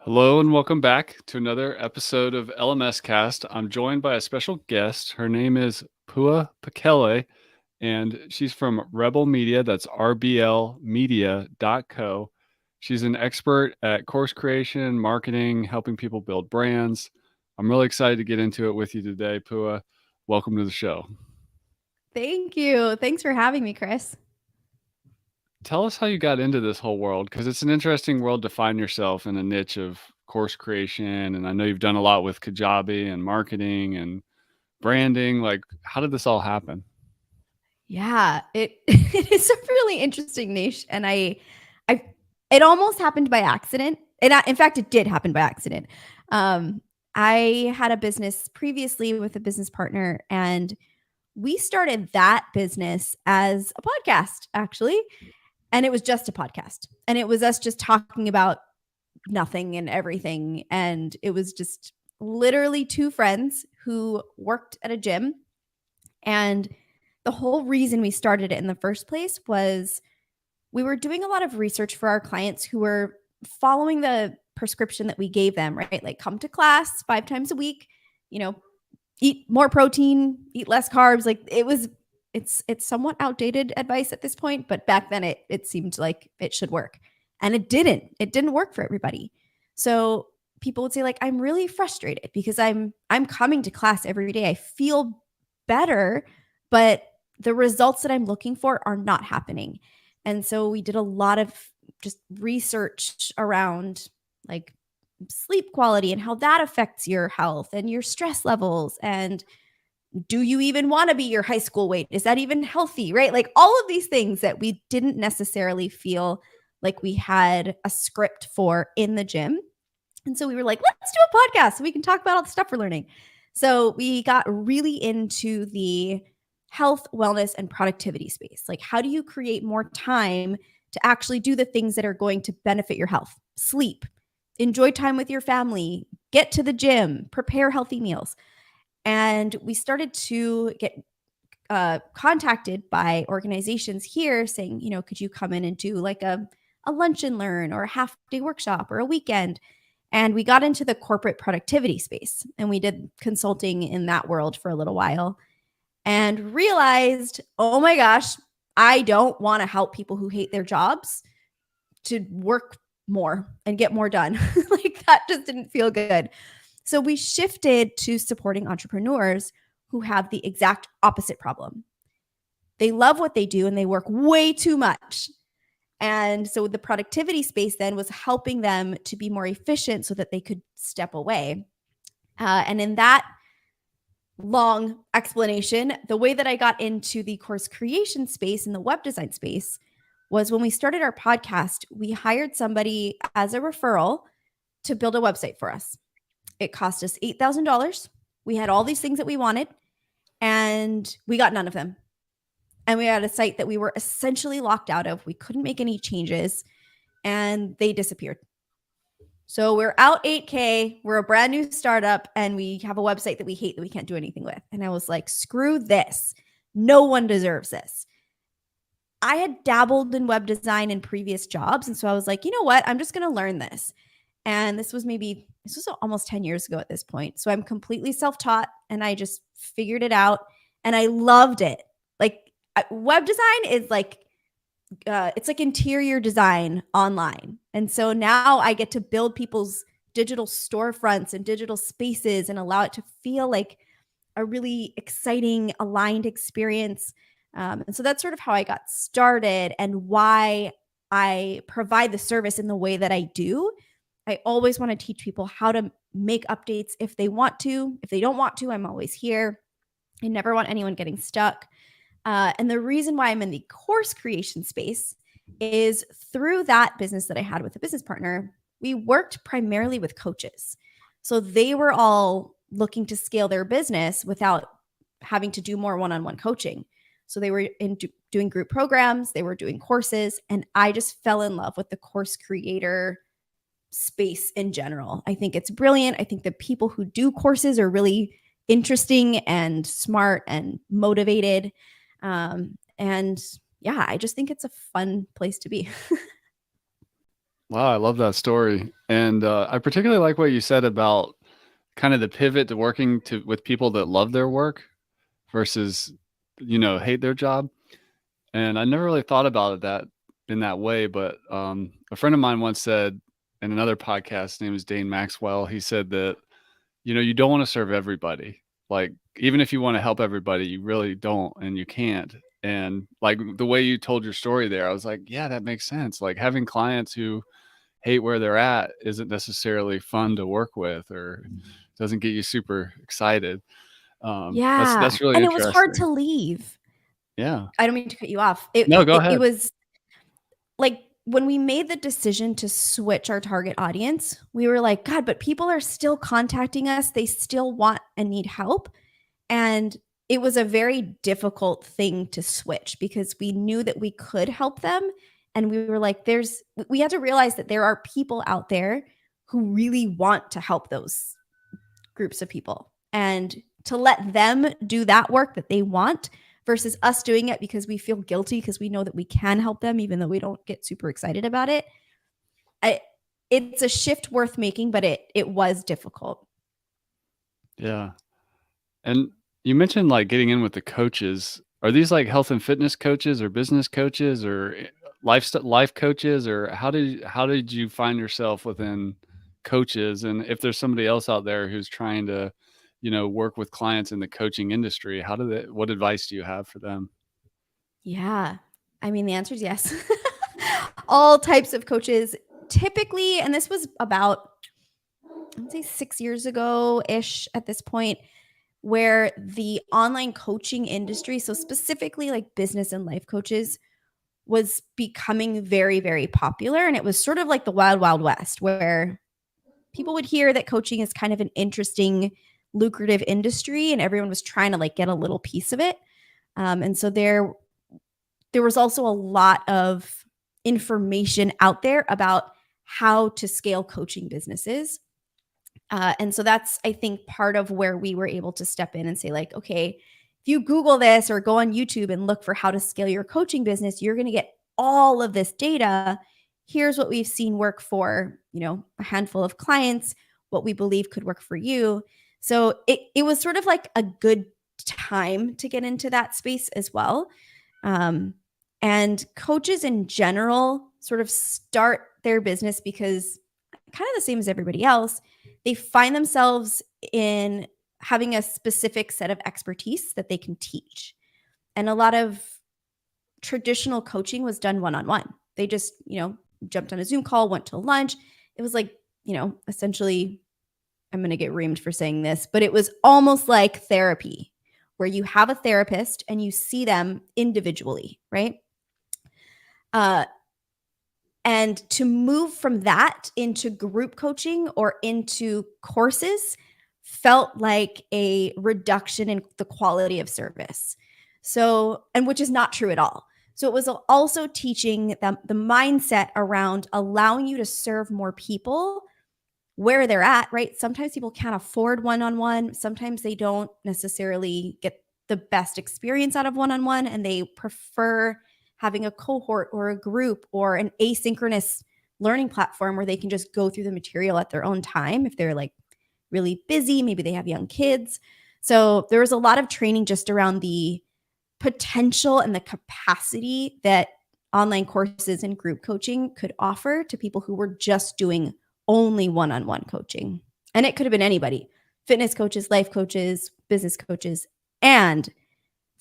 Hello and welcome back to another episode of LMS Cast. I'm joined by a special guest. Her name is Pua Pakele, and she's from Rebel Media. That's rblmedia.co. She's an expert at course creation, marketing, helping people build brands. I'm really excited to get into it with you today, Pua. Welcome to the show. Thank you. Thanks for having me, Chris. Tell us how you got into this whole world, because it's an interesting world to find yourself in a niche of course creation. And I know you've done a lot with Kajabi and marketing and branding. Like, how did this all happen? Yeah, it is a really interesting niche, and I it almost happened by accident. In fact, it did happen by accident. Um, I had a business previously with a business partner, and we started that business as a podcast, actually, and it was just a podcast, and it was us just talking about nothing and everything, and it was just literally two friends who worked at a gym. And the whole reason we started it in the first place was we were doing a lot of research for our clients who were following the prescription that we gave them, right? Like, come to class 5 times a week, you know, eat more protein, eat less carbs. Like, it's somewhat outdated advice at this point, but back then it seemed like it should work. And it didn't. It didn't work for everybody. So people would say, like, I'm really frustrated because I'm coming to class every day. I feel better, but the results that I'm looking for are not happening. And so we did a lot of just research around, like, sleep quality and how that affects your health and your stress levels, and do you even want to be your high school weight? Is that even healthy, right? Like, all of these things that we didn't necessarily feel like we had a script for in the gym. And so we were like, let's do a podcast so we can talk about all the stuff we're learning. So we got really into the health, wellness, and productivity space. Like, how do you create more time to actually do the things that are going to benefit your health? Sleep, enjoy time with your family, get to the gym, prepare healthy meals. And we started to get contacted by organizations here saying, could you come in and do like a lunch and learn or a half day workshop or a weekend? And we got into the corporate productivity space, and we did consulting in that world for a little while and realized, oh my gosh, I don't want to help people who hate their jobs to work more and get more done. Like, that just didn't feel good. So we shifted to supporting entrepreneurs who have the exact opposite problem. They love what they do and they work way too much. And so the productivity space then was helping them to be more efficient so that they could step away. And in that long explanation, the way that I got into the course creation space and the web design space was when we started our podcast, we hired somebody as a referral to build a website for us. It cost us $8,000. We had all these things that we wanted, and we got none of them. And we had a site that we were essentially locked out of. We couldn't make any changes, and they disappeared. So we're out 8K. We're a brand new startup, and we have a website that we hate that we can't do anything with. And I was like, screw this. No one deserves this. I had dabbled in web design in previous jobs. And so I was like, you know what? I'm just going to learn this. And this was almost 10 years ago at this point. So I'm completely self-taught, and I just figured it out, and I loved it. Like, web design is like, it's like interior design online. And so now I get to build people's digital storefronts and digital spaces and allow it to feel like a really exciting, aligned experience. And so that's sort of how I got started and why I provide the service in the way that I do. I always want to teach people how to make updates if they want to. If they don't want to, I'm always here. I never want anyone getting stuck. And the reason why I'm in the course creation space is through that business that I had with a business partner, we worked primarily with coaches. So they were all looking to scale their business without having to do more one-on-one coaching. So they were doing group programs, they were doing courses, and I just fell in love with the course creator space in general. I think it's brilliant. I think the people who do courses are really interesting and smart and motivated. And yeah, I just think it's a fun place to be. Wow, I love that story. And I particularly like what you said about kind of the pivot to working to with people that love their work versus, hate their job. And I never really thought about it that in that way, but a friend of mine once said in another podcast, his name is Dane Maxwell. He said that you don't want to serve everybody. Like, even if you want to help everybody, you really don't, and you can't. And like the way you told your story there, I was like, yeah, that makes sense. Like having clients who hate where they're at isn't necessarily fun to work with or doesn't get you super excited. That's Yeah, that's really and it was hard interesting. to leave. Yeah. I don't mean to cut you off. It No, go it it ahead. was like, when we made the decision to switch our target audience, we were like, "God, but people are still contacting us. They still want and need help." And it was a very difficult thing to switch because we knew that we could help them. And we were like, we had to realize that there are people out there who really want to help those groups of people. And to let them do that work that they want versus us doing it because we feel guilty because we know that we can help them, even though we don't get super excited about it. I, it's a shift worth making, but it was difficult. Yeah. And you mentioned like getting in with the coaches. Are these like health and fitness coaches or business coaches or life coaches, or how did you find yourself within coaches? And if there's somebody else out there who's trying to, work with clients in the coaching industry, what advice do you have for them? Yeah. I mean, the answer is yes. All types of coaches typically, and this was about, I'd say 6 years ago ish at this point, where the online coaching industry, so specifically like business and life coaches, was becoming very, very popular. And it was sort of like the wild, wild west where people would hear that coaching is kind of an interesting, lucrative industry, and everyone was trying to like get a little piece of it. And so there was also a lot of information out there about how to scale coaching businesses. And so that's, I think, part of where we were able to step in and say, like, okay, if you Google this or go on YouTube and look for how to scale your coaching business, you're going to get all of this data. Here's what we've seen work for, a handful of clients, what we believe could work for you. So it was sort of like a good time to get into that space as well. Um, and coaches in general sort of start their business because, kind of the same as everybody else, they find themselves in having a specific set of expertise that they can teach. And a lot of traditional coaching was done one on one. They just, jumped on a Zoom call, went to lunch. It was like, essentially, I'm going to get reamed for saying this, but it was almost like therapy, where you have a therapist and you see them individually, right? And to move from that into group coaching or into courses felt like a reduction in the quality of service. So, and which is not true at all. So it was also teaching them the mindset around allowing you to serve more people where they're at, right? Sometimes people can't afford one-on-one. Sometimes they don't necessarily get the best experience out of one-on-one, and they prefer having a cohort or a group or an asynchronous learning platform where they can just go through the material at their own time if they're like really busy, maybe they have young kids. So there was a lot of training just around the potential and the capacity that online courses and group coaching could offer to people who were just doing only one-on-one coaching. And it could have been anybody: fitness coaches, life coaches, business coaches. And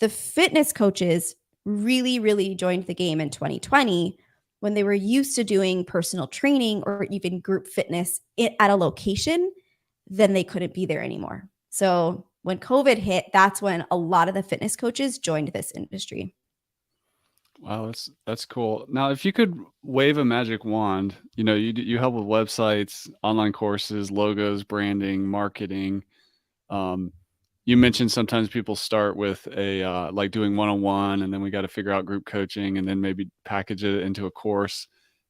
the fitness coaches really, really joined the game in 2020 when they were used to doing personal training or even group fitness at a location. Then they couldn't be there anymore. So when COVID hit, that's when a lot of the fitness coaches joined this industry. Wow, that's cool. Now, if you could wave a magic wand, you help with websites, online courses, logos, branding, marketing. Um, you mentioned sometimes people start with like doing one-on-one, and then we got to figure out group coaching, and then maybe package it into a course.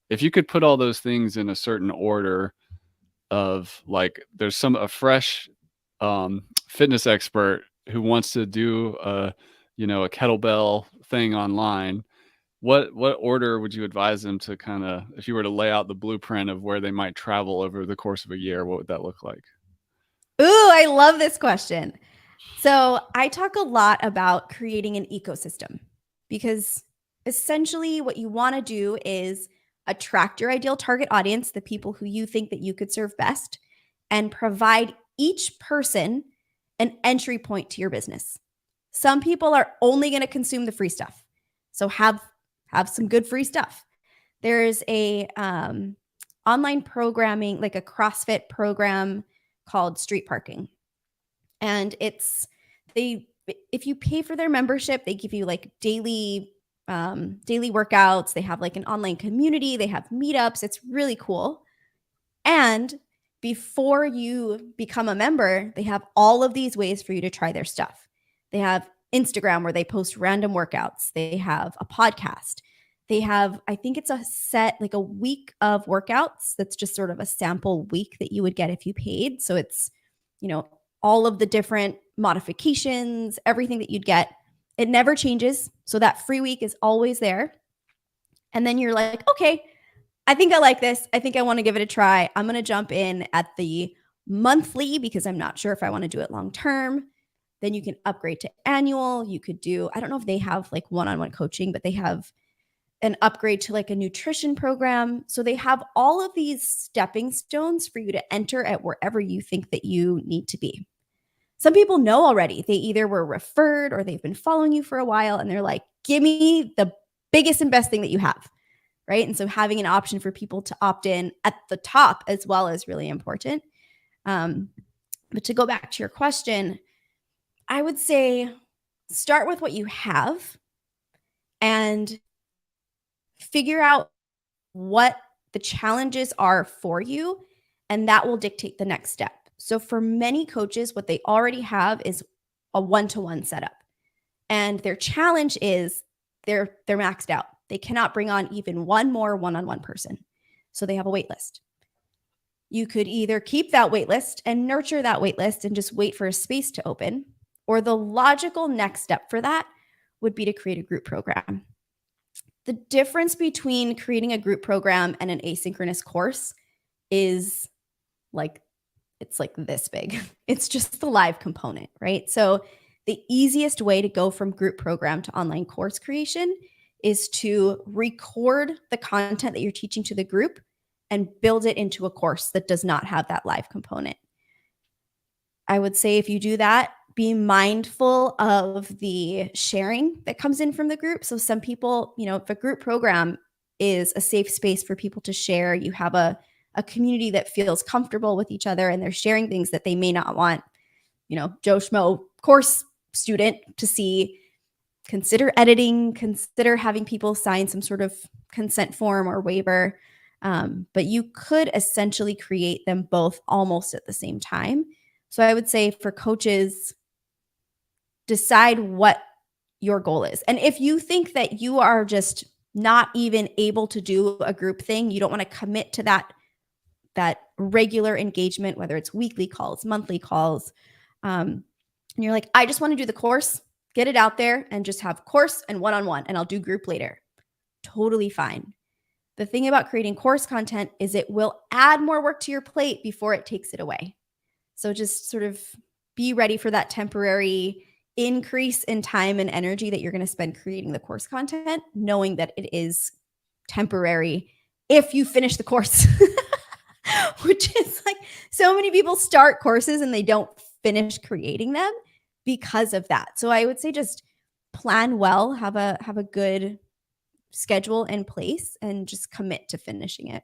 If you could put all those things in a certain order of like, there's a fresh fitness expert who wants to do a kettlebell thing online. what order would you advise them to kinda if you were to lay out the blueprint of where they might travel over the course of a year, what would that look like? Ooh, I love this question. So I talk a lot about creating an ecosystem because essentially what you want to do is attract your ideal target audience, the people who you think that you could serve best, and provide each person an entry point to your business. Some people are only going to consume the free stuff. So have some good free stuff. There's a online programming, like a CrossFit program called Street Parking. And they if you pay for their membership, they give you like daily workouts. They have like an online community, they have meetups. It's really cool. And before you become a member, they have all of these ways for you to try their stuff. They have Instagram where they post random workouts. They have a podcast. They have, I think it's a set, like a week of workouts. That's just sort of a sample week that you would get if you paid. So it's, you know, all of the different modifications, everything that you'd get. It never changes. So that free week is always there. And then you're like, okay, I think I like this. I think I want to give it a try. I'm going to jump in at the monthly because I'm not sure if I want to do it long term. Then you can upgrade to annual. You could do, I don't know if they have like one-on-one coaching, but they have an upgrade to like a nutrition program. So they have all of these stepping stones for you to enter at wherever you think that you need to be. Some people know already. They either were referred or they've been following you for a while and they're like, give me the biggest and best thing that you have, right? And so having an option for people to opt in at the top as well is really important. But to go back to your question, I would say start with what you have and figure out what the challenges are for you, and that will dictate the next step. So for many coaches, what they already have is a one-to-one setup. And their challenge is they're maxed out. They cannot bring on even one more one-on-one person. So they have a wait list. You could either keep that wait list and nurture that wait list and just wait for a space to open, or the logical next step for that would be to create a group program. The difference between creating a group program and an asynchronous course is like, it's like this big. It's just the live component, right? So the easiest way to go from group program to online course creation is to record the content that you're teaching to the group and build it into a course that does not have that live component. I would say if you do that, be mindful of the sharing that comes in from the group. So some people, you know, if a group program is a safe space for people to share, you have a community that feels comfortable with each other and they're sharing things that they may not want, you know, Joe Schmo course student to see, consider editing, consider having people sign some sort of consent form or waiver. But you could essentially create them both almost at the same time. So I would say for coaches, decide what your goal is. And if you think that you are just not even able to do a group thing, you don't want to commit to that regular engagement, whether it's weekly calls, monthly calls, and you're like, I just want to do the course, get it out there and just have course and one-on-one, and I'll do group later. Totally fine. The thing about creating course content is it will add more work to your plate before it takes it away. So just sort of be ready for that temporary increase in time and energy that you're going to spend creating the course content, knowing that it is temporary if you finish the course, which is like so many people start courses and they don't finish creating them because of that. So I would say just plan well, have a good schedule in place and just commit to finishing it.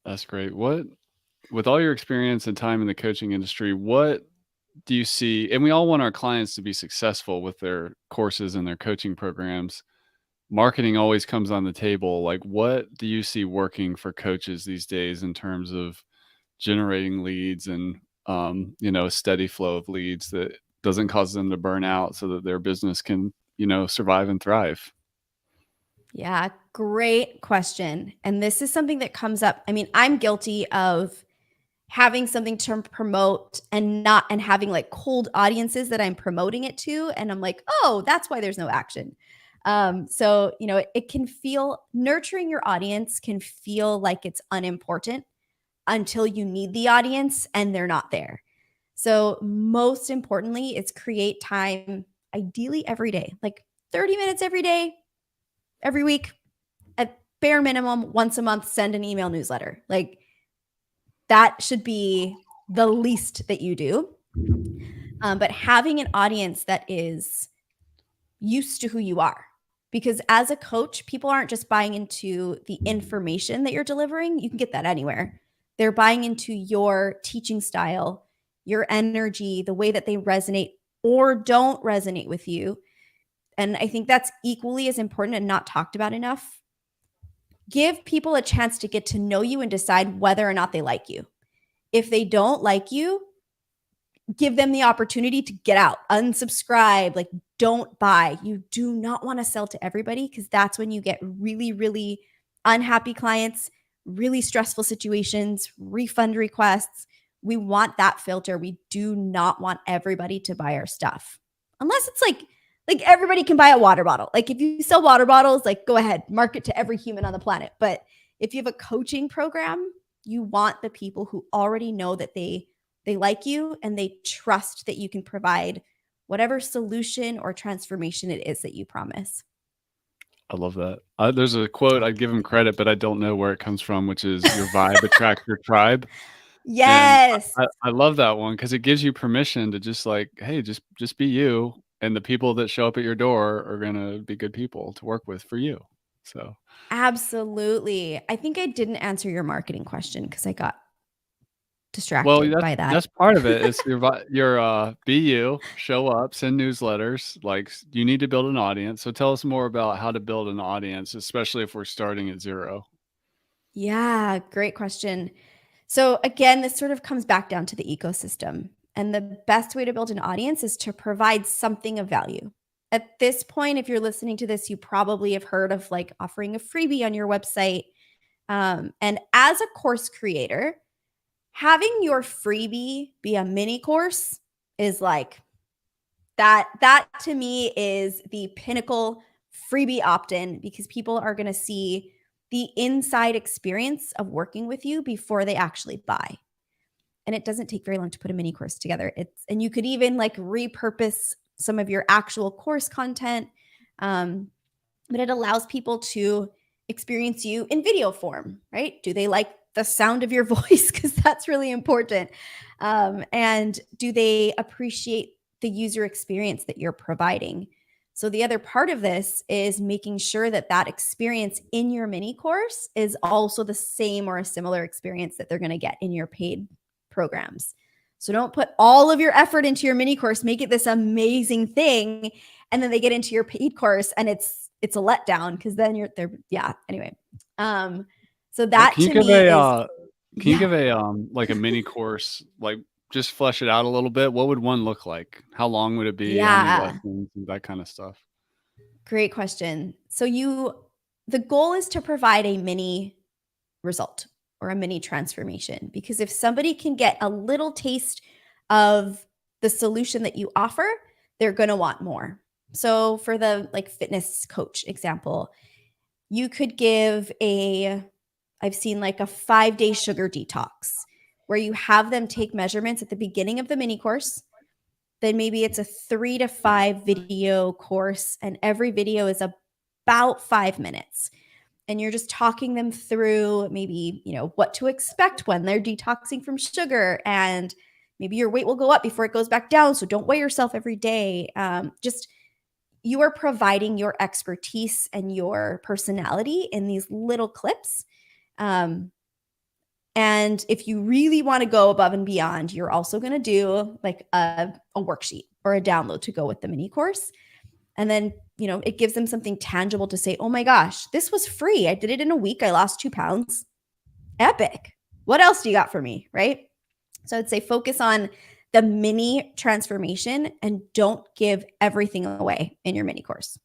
That's great. With all your experience and time in the coaching industry, what do you see? And we all want our clients to be successful with their courses and their coaching programs. Marketing always comes on the table. Like, what do you see working for coaches these days in terms of generating leads and, a steady flow of leads that doesn't cause them to burn out so that their business can, survive and thrive? Yeah, great question. And this is something that comes up. I mean, I'm guilty of having something to promote and having like cold audiences that I'm promoting it to. And I'm like, oh, that's why there's no action. So, it can feel nurturing your audience can feel like it's unimportant until you need the audience and they're not there. So, most importantly, it's create time, ideally every day, like 30 minutes every day, every week, at bare minimum, once a month, send an email newsletter. Like that should be the least that you do. But having an audience that is used to who you are. Because as a coach, people aren't just buying into the information that you're delivering. You can get that anywhere. They're buying into your teaching style, your energy, the way that they resonate or don't resonate with you. And I think that's equally as important and not talked about enough. Give people a chance to get to know you and decide whether or not they like you. If they don't like you, give them the opportunity to get out, unsubscribe, like don't buy. You do not want to sell to everybody because that's when you get really, really unhappy clients, really stressful situations, refund requests. We want that filter. We do not want everybody to buy our stuff. Unless it's like everybody can buy a water bottle. Like if you sell water bottles, like go ahead, market to every human on the planet. But if you have a coaching program, you want the people who already know that they like you and they trust that you can provide whatever solution or transformation it is that you promise. I love that. There's a quote, I'd give him credit, but I don't know where it comes from, which is your vibe attracts your tribe. And Yes. I love that one because it gives you permission to just like, hey, just be you. And the people that show up at your door are gonna be good people to work with for you. So Absolutely. I think I didn't answer your marketing question because I got well, distracted by that. that's part of it. It's your be you, show up, send newsletters. Like you need to build an audience. So tell us more about how to build an audience, especially if we're starting at zero. Yeah, great question. So again, this sort of comes back down to the ecosystem. And the best way to build an audience is to provide something of value. At this point, if you're listening to this, you probably have heard of like offering a freebie on your website. And as a course creator, having your freebie be a mini course is like that to me is the pinnacle freebie opt-in because people are going to see the inside experience of working with you before they actually buy. And it doesn't take very long to put a mini course together. And you could even like repurpose some of your actual course content. But it allows people to experience you in video form, right? Do they like the sound of your voice? Because that's really important. And do they appreciate the user experience that you're providing? So the other part of this is making sure that that experience in your mini course is also the same or a similar experience that they're going to get in your paid programs. So don't put all of your effort into your mini course, make it this amazing thing, and then they get into your paid course and it's a letdown because then you're there. Yeah. Anyway. So that Can you to give me is can you yeah. give a like a mini course, like just flesh it out a little bit? What would one look like? How long would it be? How many Yeah. lessons? That kind of stuff. Great question. So the goal is to provide a mini result or a mini transformation because if somebody can get a little taste of the solution that you offer, they're going to want more. So for the like fitness coach example, you could give I've seen like a 5-day sugar detox where you have them take measurements at the beginning of the mini course. Then maybe it's a 3 to 5 video course and every video is about 5 minutes. And you're just talking them through maybe, what to expect when they're detoxing from sugar and maybe your weight will go up before it goes back down. So don't weigh yourself every day. Just you are providing your expertise and your personality in these little clips. And if you really want to go above and beyond, you're also going to do like a worksheet or a download to go with the mini course. And then, it gives them something tangible to say, oh my gosh, this was free. I did it in a week. I lost 2 pounds. Epic. What else do you got for me? Right. So I'd say focus on the mini transformation and don't give everything away in your mini course.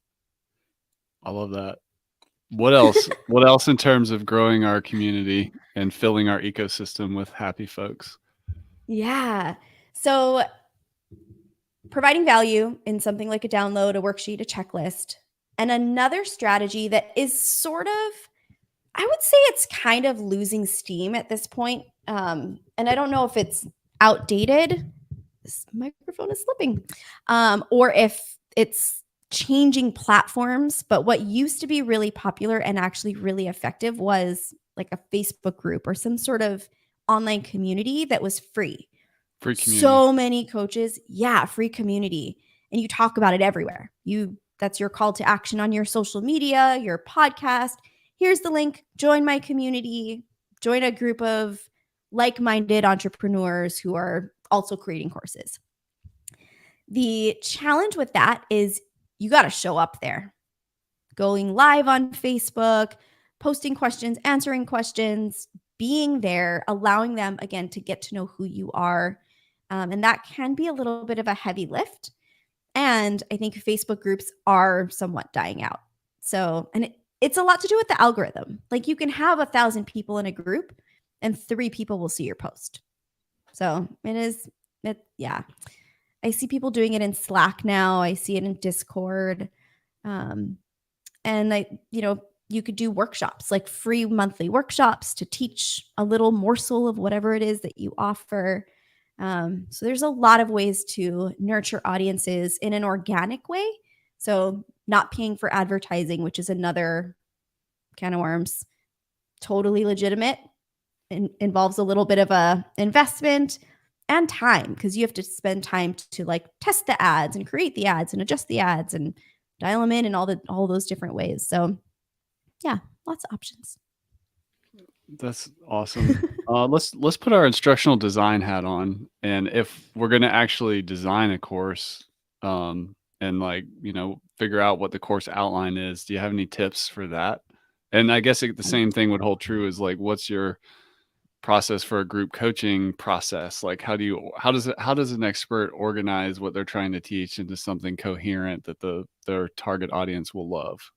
I love that. What else? What else in terms of growing our community and filling our ecosystem with happy folks? Yeah. So providing value in something like a download, a worksheet, a checklist, And another strategy that is sort of, I would say it's kind of losing steam at this point. And I don't know if it's outdated. This microphone is slipping. Or if it's changing platforms. But what used to be really popular and actually really effective was like a Facebook group or some sort of online community that was free. Free community. So many coaches, free community. And you talk about it everywhere. That's your call to action on your social media, your podcast. Here's the link. Join my community. Join a group of like-minded entrepreneurs who are also creating courses. The challenge with that is you got to show up there. Going live on Facebook, posting questions, answering questions, being there, allowing them, again, to get to know who you are. And that can be a little bit of a heavy lift. And I think Facebook groups are somewhat dying out. So, and it's a lot to do with the algorithm. Like you can have 1,000 people in a group and 3 people will see your post. So I see people doing it in Slack now. I see it in Discord. And you could do workshops, like free monthly workshops to teach a little morsel of whatever it is that you offer. So there's a lot of ways to nurture audiences in an organic way. So not paying for advertising, which is another can of worms, totally legitimate. Involves a little bit of a investment and time because you have to spend time to like test the ads and create the ads and adjust the ads and dial them in all those different ways. So yeah, lots of options. That's awesome. Let's put our instructional design hat on, and if we're going to actually design a course, and figure out what the course outline is, do you have any tips for that? And I guess the same thing would hold true as like, what's your process for a group coaching process? Like, how does an expert organize what they're trying to teach into something coherent that their target audience will love?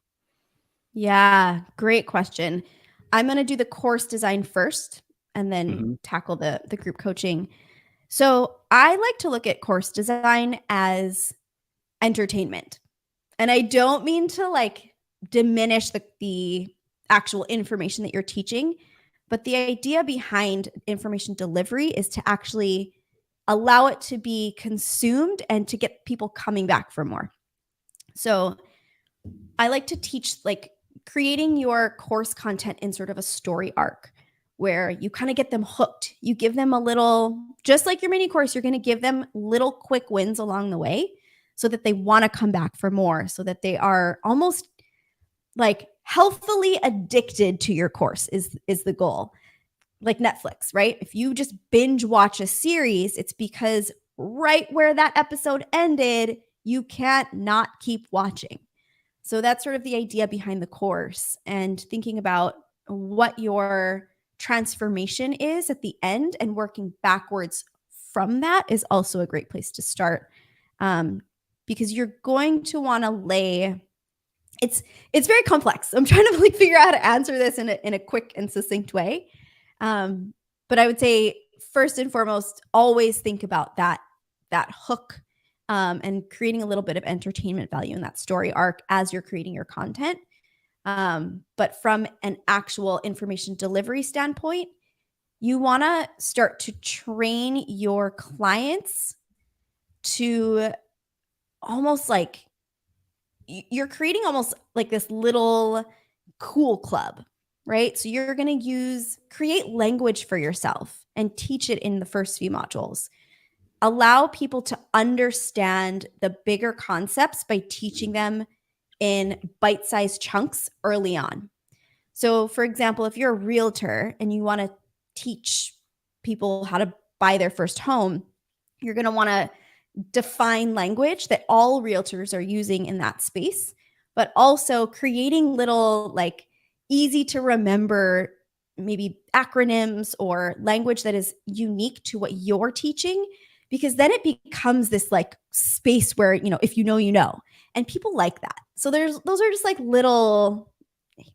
Yeah, great question. I'm going to do the course design first and then tackle the group coaching. So I like to look at course design as entertainment. And I don't mean to like diminish the actual information that you're teaching, but the idea behind information delivery is to actually allow it to be consumed and to get people coming back for more. So I like to teach like creating your course content in sort of a story arc where you kind of get them hooked. You give them a little, just like your mini course, you're going to give them little quick wins along the way so that they want to come back for more, so that they are almost like healthily addicted to your course is the goal. Like Netflix, right? If you just binge watch a series, it's because right where that episode ended, you can't not keep watching. So that's sort of the idea behind the course, and thinking about what your transformation is at the end and working backwards from that is also a great place to start. Because you're going to want to lay, it's very complex. I'm trying to like figure out how to answer this in a quick and succinct way. But I would say first and foremost, always think about that hook, and creating a little bit of entertainment value in that story arc as you're creating your content. But from an actual information delivery standpoint, you want to start to train your clients to almost like you're creating almost like this little cool club, right? So you're going to create language for yourself and teach it in the first few modules. Allow people to understand the bigger concepts by teaching them in bite-sized chunks early on. So for example, if you're a realtor and you want to teach people how to buy their first home, you're going to want to define language that all realtors are using in that space, but also creating little like easy to remember maybe acronyms or language that is unique to what you're teaching, because then it becomes this like space where, if you know, and people like that. So those are just like little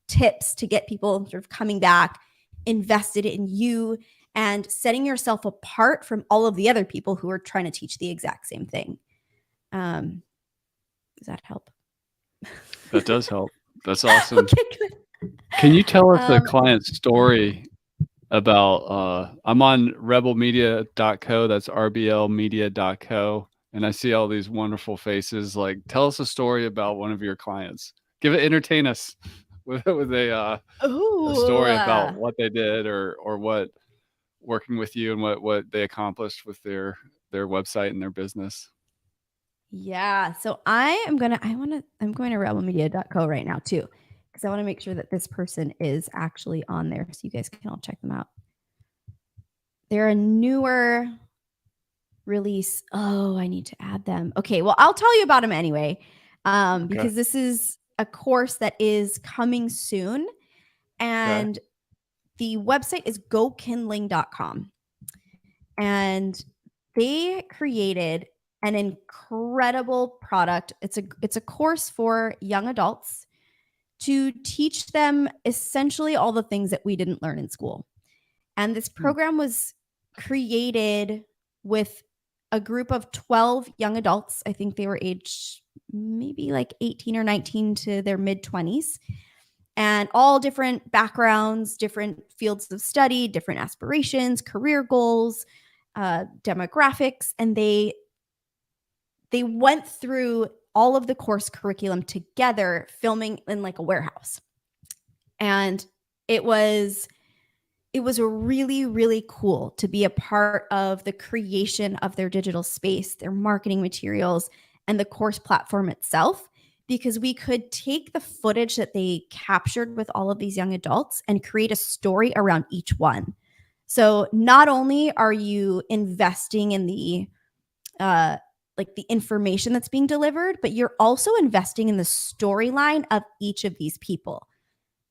tips to get people sort of coming back, invested in you, and setting yourself apart from all of the other people who are trying to teach the exact same thing. Does that help? That does help. That's awesome. Okay, good. Can you tell us a Um, client story about, I'm on rebelmedia.co, that's rblmedia.co, and I see all these wonderful faces. Like, tell us a story about one of your clients. Entertain us with a ooh, story about what they did or what working with you and what they accomplished with their website and their business. yeah. So I'm going to rebelmedia.co right now too, because I want to make sure that this person is actually on there so you guys can all check them out. They're a newer release. Oh, I need to add them. Okay, well, I'll tell you about them anyway, Okay. because this is a course that is coming soon. Okay. And the website is gokindling.com. And they created an incredible product. It's a course for young adults to teach them essentially all the things that we didn't learn in school. And this program was created with a group of 12 young adults. I think they were aged maybe like 18 or 19 to their mid 20s, and all different backgrounds, different fields of study, different aspirations, career goals, demographics. And they went through all of the course curriculum together, filming in like a warehouse. And it was really, really cool to be a part of the creation of their digital space, their marketing materials, and the course platform itself, because we could take the footage that they captured with all of these young adults and create a story around each one. So not only are you investing in the like the information that's being delivered, but you're also investing in the storyline of each of these people.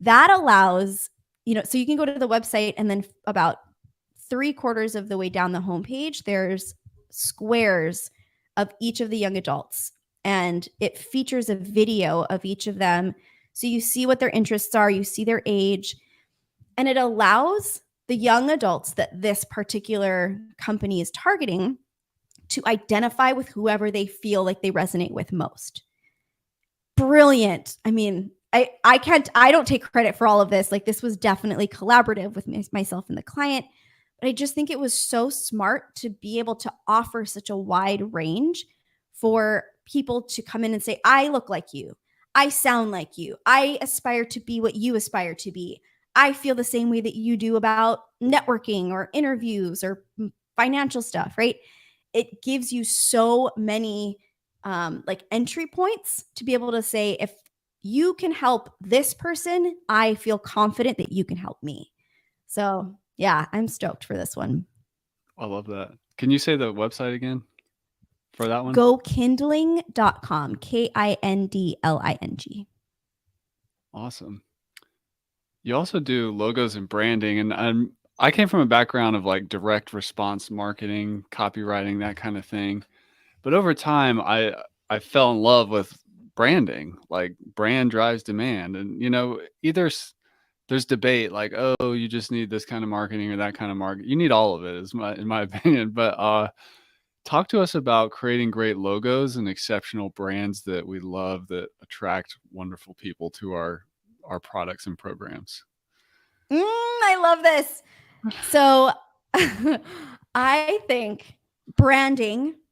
That allows, so you can go to the website, and then about 3/4 of the way down the homepage, there's squares of each of the young adults, and it features a video of each of them. So you see what their interests are, you see their age, and it allows the young adults that this particular company is targeting to identify with whoever they feel like they resonate with most. Brilliant. I mean, I don't take credit for all of this. Like, this was definitely collaborative with myself and the client, but I just think it was so smart to be able to offer such a wide range for people to come in and say, I look like you. I sound like you. I aspire to be what you aspire to be. I feel the same way that you do about networking or interviews or financial stuff, right? It gives you so many like entry points to be able to say, if you can help this person, I feel confident that you can help me. So yeah, I'm stoked for this one. I love that. Can you say the website again for that one? Gokindling.com, KINDLING. Awesome. You also do logos and branding, and I came from a background of like direct response marketing, copywriting, that kind of thing. But over time, I fell in love with branding. Like, brand drives demand, and either there's debate like, oh, you just need this kind of marketing or that kind of market. You need all of it, in my opinion. But talk to us about creating great logos and exceptional brands that we love, that attract wonderful people to our products and programs. I love this. So I think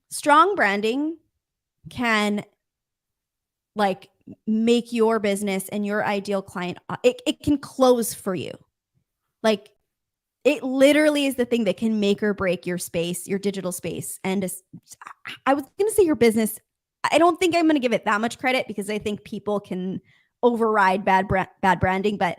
strong branding can like make your business and your ideal client, it can close for you. Like, it literally is the thing that can make or break your space, your digital space. And I was going to say your business. I don't think I'm going to give it that much credit, because I think people can override bad branding, but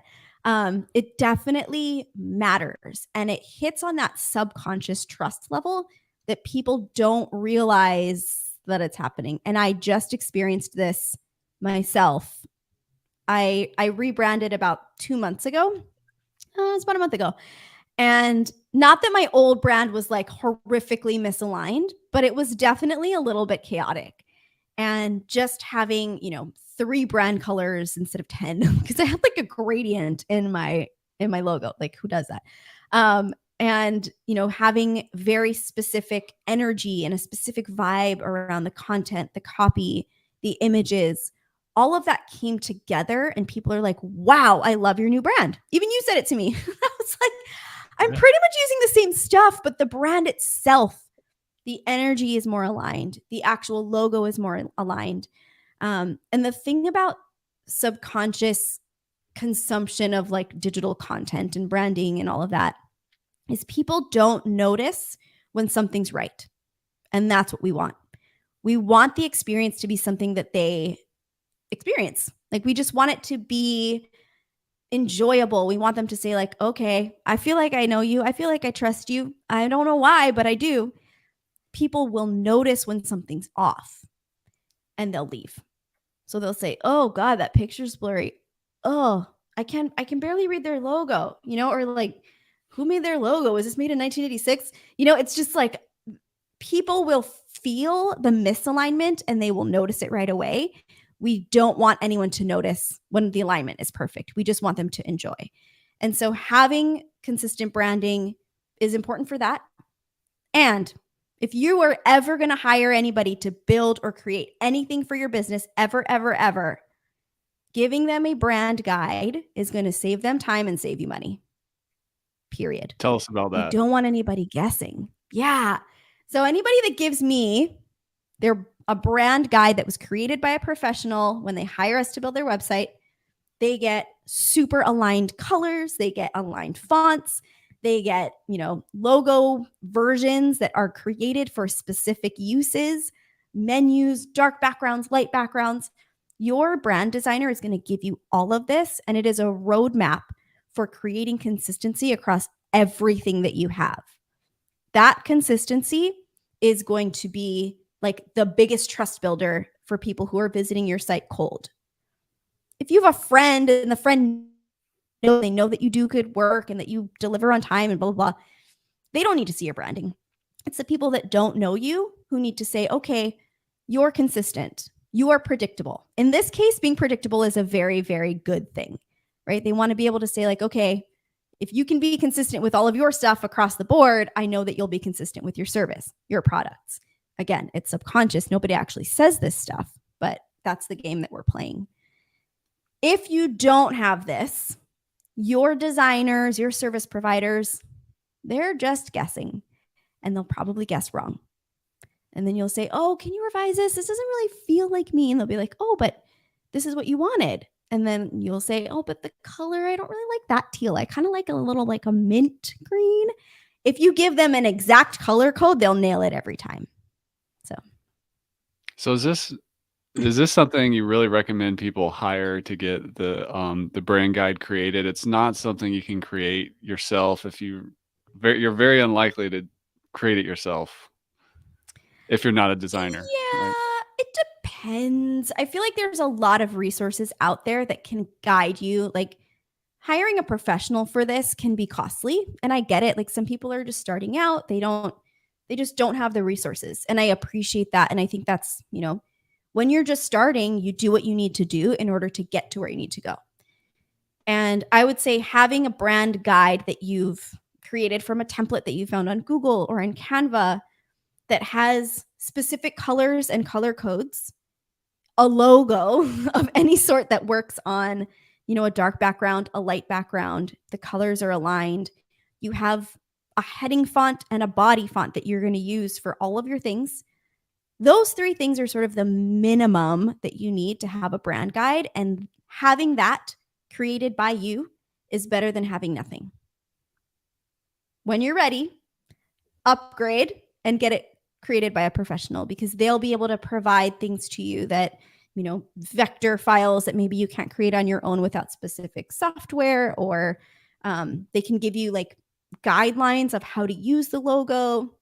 it definitely matters. And it hits on that subconscious trust level that people don't realize that it's happening. And I just experienced this myself. I rebranded about 2 months ago. It's about a month ago. And not that my old brand was like horrifically misaligned, but it was definitely a little bit chaotic. And just having, 3 brand colors instead of 10, because I had like a gradient in my logo. Like, who does that? And having very specific energy and a specific vibe around the content, the copy, the images, all of that came together and people are like, wow, I love your new brand. Even you said it to me. I was like, I'm Yeah. pretty much using the same stuff, but the brand itself, the energy is more aligned. The actual logo is more aligned. And the thing about subconscious consumption of like digital content and branding and all of that is people don't notice when something's right. And that's what we want. We want the experience to be something that they experience. Like we just want it to be enjoyable. We want them to say like, okay, I feel like I know you. I feel like I trust you. I don't know why, but I do. People will notice when something's off and they'll leave. So they'll say, "Oh God, that picture's blurry. Oh, I can barely read their logo," or like, "Who made their logo? Was this made in 1986?" It's just like people will feel the misalignment and they will notice it right away. We don't want anyone to notice when the alignment is perfect. We just want them to enjoy. And so having consistent branding is important for that. And if you are ever going to hire anybody to build or create anything for your business, ever, ever, ever, giving them a brand guide is going to save them time and save you money. Period. Tell us about You that. don't want anybody guessing. Yeah. So anybody that gives me a brand guide that was created by a professional when they hire us to build their website, they get super aligned colors, they get aligned fonts, they get, logo versions that are created for specific uses, menus, dark backgrounds, light backgrounds. Your brand designer is going to give you all of this, and it is a roadmap for creating consistency across everything that you have. That consistency is going to be like the biggest trust builder for people who are visiting your site cold. If you have a friend and the friend they know that you do good work and that you deliver on time and blah, blah, blah, they don't need to see your branding. It's the people that don't know you who need to say, okay, you're consistent. You are predictable. In this case, being predictable is a very, very good thing, right? They want to be able to say like, okay, if you can be consistent with all of your stuff across the board, I know that you'll be consistent with your service, your products. Again, it's subconscious. Nobody actually says this stuff, but that's the game that we're playing. If you don't have this, your designers, your service providers, they're just guessing, and they'll probably guess wrong. And then you'll say, oh, can you revise this? This doesn't really feel like me. And they'll be like, oh, but this is what you wanted. And then you'll say, oh, but the color, I don't really like that teal. I kind of like a little like a mint green. If you give them an exact color code, they'll nail it every time. So is this something you really recommend people hire to get the brand guide created? It's not something you can create yourself you're very unlikely to create it yourself if you're not a designer. Yeah, Right? it depends. I feel like there's a lot of resources out there that can guide you. Like hiring a professional for this can be costly, and I get it. Like some people are just starting out. They just don't have the resources, and I appreciate that. And I think that's, when you're just starting, you do what you need to do in order to get to where you need to go. And I would say having a brand guide that you've created from a template that you found on Google or in Canva that has specific colors and color codes, a logo of any sort that works on, a dark background, a light background, the colors are aligned. You have a heading font and a body font that you're going to use for all of your things. Those three things are sort of the minimum that you need to have a brand guide, and having that created by you is better than having nothing. When you're ready, upgrade and get it created by a professional, because they'll be able to provide things to you that, vector files that maybe you can't create on your own without specific software, or they can give you like guidelines of how to use the logo,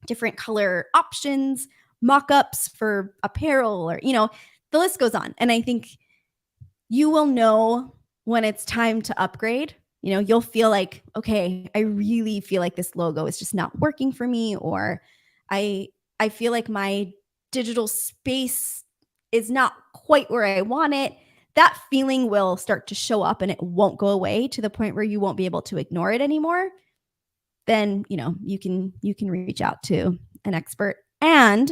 different color options, mock-ups for apparel, or, the list goes on. And I think you will know when it's time to upgrade. You'll feel like, okay, I really feel like this logo is just not working for me, or I feel like my digital space is not quite where I want it. That feeling will start to show up, and it won't go away to the point where you won't be able to ignore it anymore. Then, you can reach out to an expert. And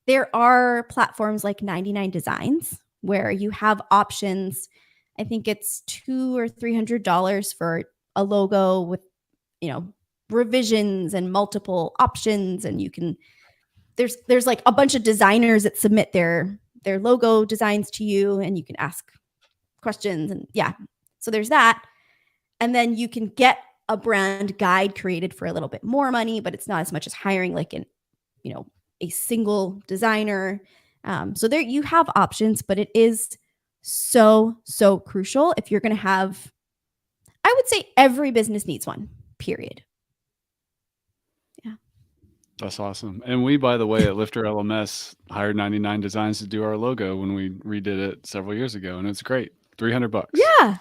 there are platforms like 99 Designs, where you have options. I think it's $200 or $300 for a logo with, revisions and multiple options. And you can, there's like a bunch of designers that submit their logo designs to you, and you can ask questions. And yeah, so there's that. And then you can get a brand guide created for a little bit more money, but it's not as much as hiring like a single designer. So there you have options, but it is so crucial if you're going to have, I would say every business needs one, period. Yeah. That's awesome. And we, by the way, at Lifter LMS hired 99 Designs to do our logo when we redid it several years ago, and it's great. $300. Yeah.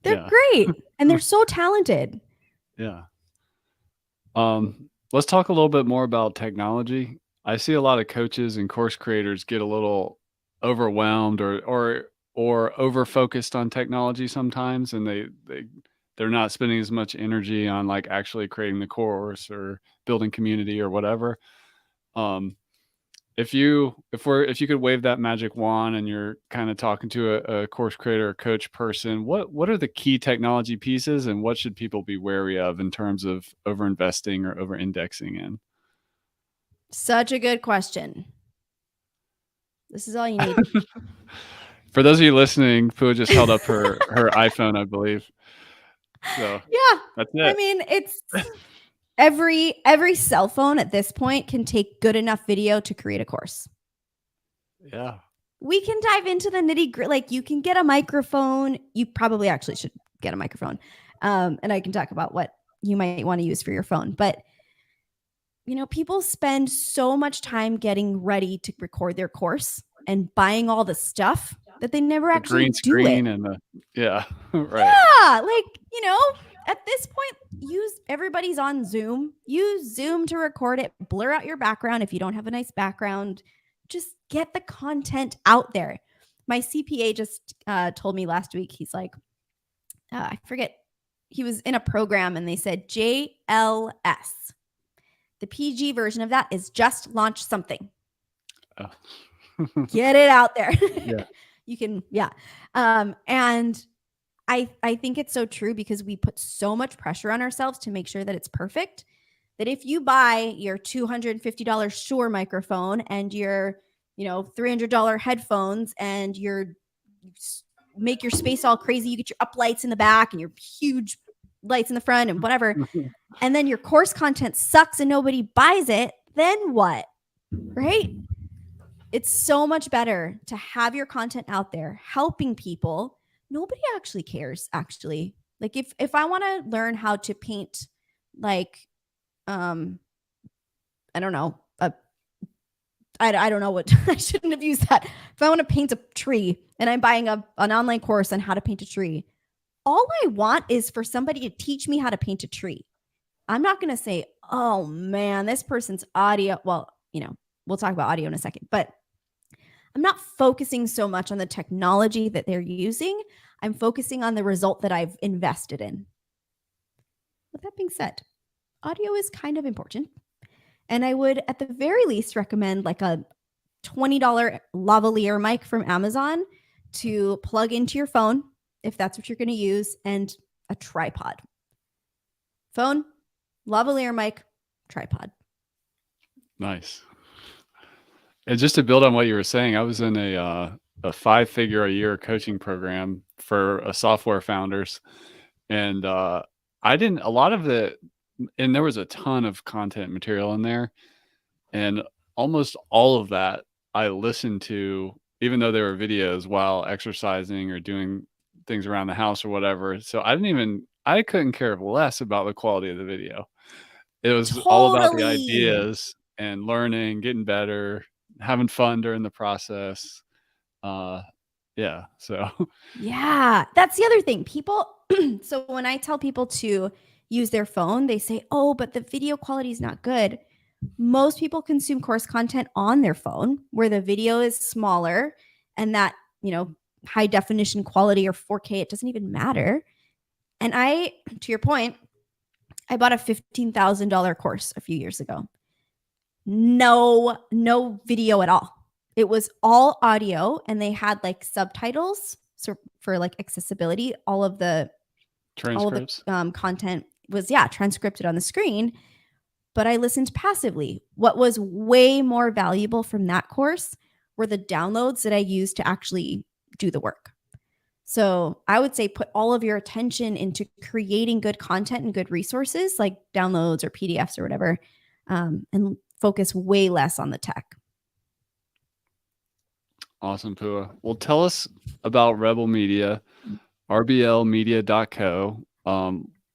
They're great. And they're so talented. Yeah. Let's talk a little bit more about technology. I see a lot of coaches and course creators get a little overwhelmed or over focused on technology sometimes, and they're not spending as much energy on like actually creating the course or building community or whatever. If you could wave that magic wand and you're kind of talking to a course creator or coach person, what are the key technology pieces, and what should people be wary of in terms of over investing or over indexing in? Such a good question. This is all you need. For those of you listening, Pua just held up her iPhone, I believe. So yeah, that's it. I mean, it's every cell phone at this point can take good enough video to create a course. Yeah. We can dive into the nitty-gritty. Like, you can get a microphone. You probably actually should get a microphone. And I can talk about what you might want to use for your phone. But, people spend so much time getting ready to record their course and buying all the stuff that they never actually green do screen it. And right. Yeah, at this point, everybody's on Zoom. Use Zoom to record it. Blur out your background if you don't have a nice background. Just get the content out there. My CPA just told me last week, he's like, I forget, he was in a program and they said JLS. The PG version of that is just launch something. Oh. Get it out there. Yeah. You can, yeah. And I think it's so true, because we put so much pressure on ourselves to make sure that it's perfect, that if you buy your $250 Shure microphone and your, $300 headphones and you make your space all crazy, you get your up lights in the back and your huge lights in the front and whatever, and then your course content sucks and nobody buys it, then what? Right? It's so much better to have your content out there helping people. Nobody actually cares, actually. Like, if I want to learn how to paint, like, I don't know, I don't know what, I shouldn't have used that. If I want to paint a tree and I'm buying an online course on how to paint a tree, all I want is for somebody to teach me how to paint a tree. I'm not going to say, oh man, this person's audio. Well, we'll talk about audio in a second, but I'm not focusing so much on the technology that they're using. I'm focusing on the result that I've invested in. With that being said, audio is kind of important. And I would, at the very least, recommend like a $20 lavalier mic from Amazon to plug into your phone, if that's what you're going to use, and a tripod. Phone, lavalier mic, tripod. Nice. And just to build on what you were saying, I was in a 5-figure a year coaching program for software founders, and and there was a ton of content material in there, and almost all of that I listened to, even though there were videos, while exercising or doing things around the house or whatever. So I couldn't care less about the quality of the video. It was all about the ideas and learning, getting better, having fun during the process. Yeah. So yeah, that's the other thing. People, so when I tell people to use their phone, they say, oh, but the video quality is not good. Most people consume course content on their phone where the video is smaller, and that, high definition quality or 4K, it doesn't even matter. And to your point, I bought a $15,000 course a few years ago. No video at all. It was all audio, and they had like subtitles so for like accessibility. All of the Transcripts. content was transcripted on the screen, but I listened passively. What was way more valuable from that course were the downloads that I used to actually do the work. So I would say put all of your attention into creating good content and good resources like downloads or PDFs or whatever, and focus way less on the tech. Awesome, Pua. Well, tell us about Rebel Media, rblmedia.co,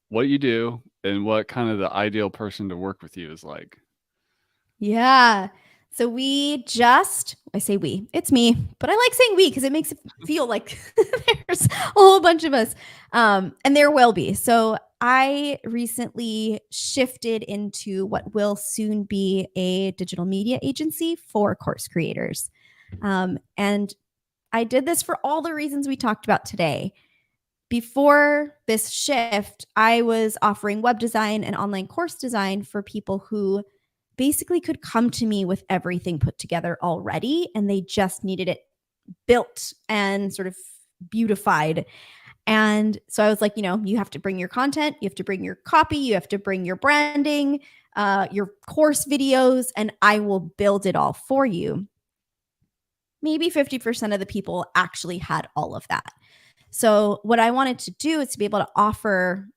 what you do and what kind of the ideal person to work with you is like. Yeah. So I say we, it's me, but I like saying we because it makes it feel like there's a whole bunch of us. And there will be. So I recently shifted into what will soon be a digital media agency for course creators. And I did this for all the reasons we talked about today. Before this shift, I was offering web design and online course design for people who basically could come to me with everything put together already, and they just needed it built and sort of beautified. And so I was like, you have to bring your content, you have to bring your copy, you have to bring your branding, your course videos, and I will build it all for you. Maybe 50% of the people actually had all of that. So what I wanted to do is to be able to offer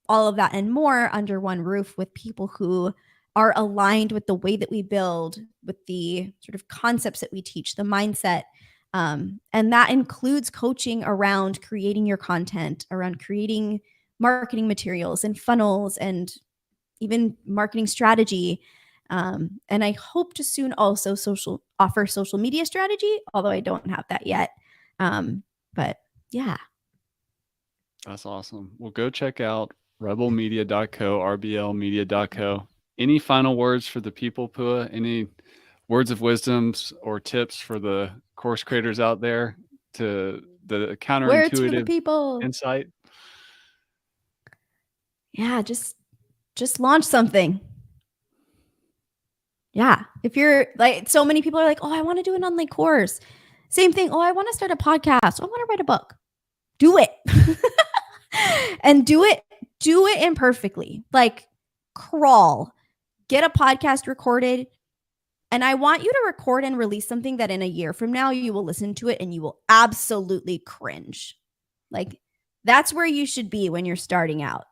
all of that and more under one roof with people who are aligned with the way that we build, with the sort of concepts that we teach, the mindset. And that includes coaching around creating your content, around creating marketing materials and funnels and even marketing strategy. And I hope to soon also offer social media strategy, although I don't have that yet. But yeah. That's awesome. Well, go check out rebelmedia.co, rblmedia.co. Any final words for the people, Pua? Any words of wisdoms or tips for the course creators out there to the counterintuitive people insight? Yeah, just launch something. Yeah. If you're like, so many people are like, oh, I want to do an online course. Same thing. Oh, I want to start a podcast. Oh, I want to write a book. Do it. And do it imperfectly. Like crawl, get a podcast recorded. And I want you to record and release something that in a year from now, you will listen to it and you will absolutely cringe. Like that's where you should be when you're starting out.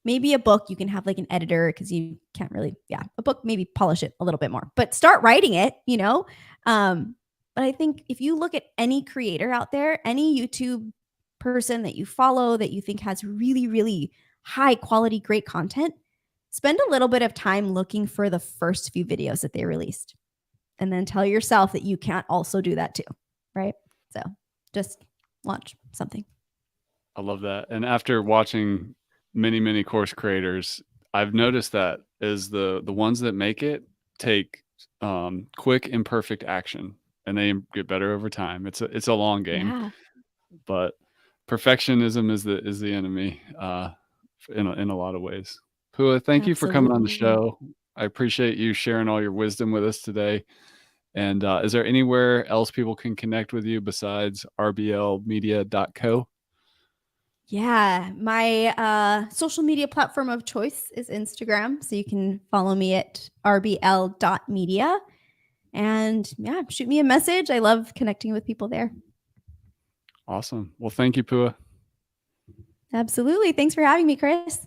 Maybe a book, you can have like an editor because you can't really, a book, maybe polish it a little bit more, but start writing it, But I think if you look at any creator out there, any YouTube person that you follow that you think has really, really high quality, great content, spend a little bit of time looking for the first few videos that they released. And then tell yourself that you can't also do that too, right? So just launch something. I love that. And after watching many course creators, I've noticed that is the ones that make it take quick imperfect action, and they get better over time. It's a long game, but perfectionism is the enemy in a lot of ways. Pua, thank you for coming on the show. I appreciate you sharing all your wisdom with us today. And is there anywhere else people can connect with you besides rblmedia.co? Yeah, my social media platform of choice is Instagram. So you can follow me at rbl.media. And shoot me a message. I love connecting with people there. Awesome. Well, thank you, Pua. Absolutely. Thanks for having me, Chris.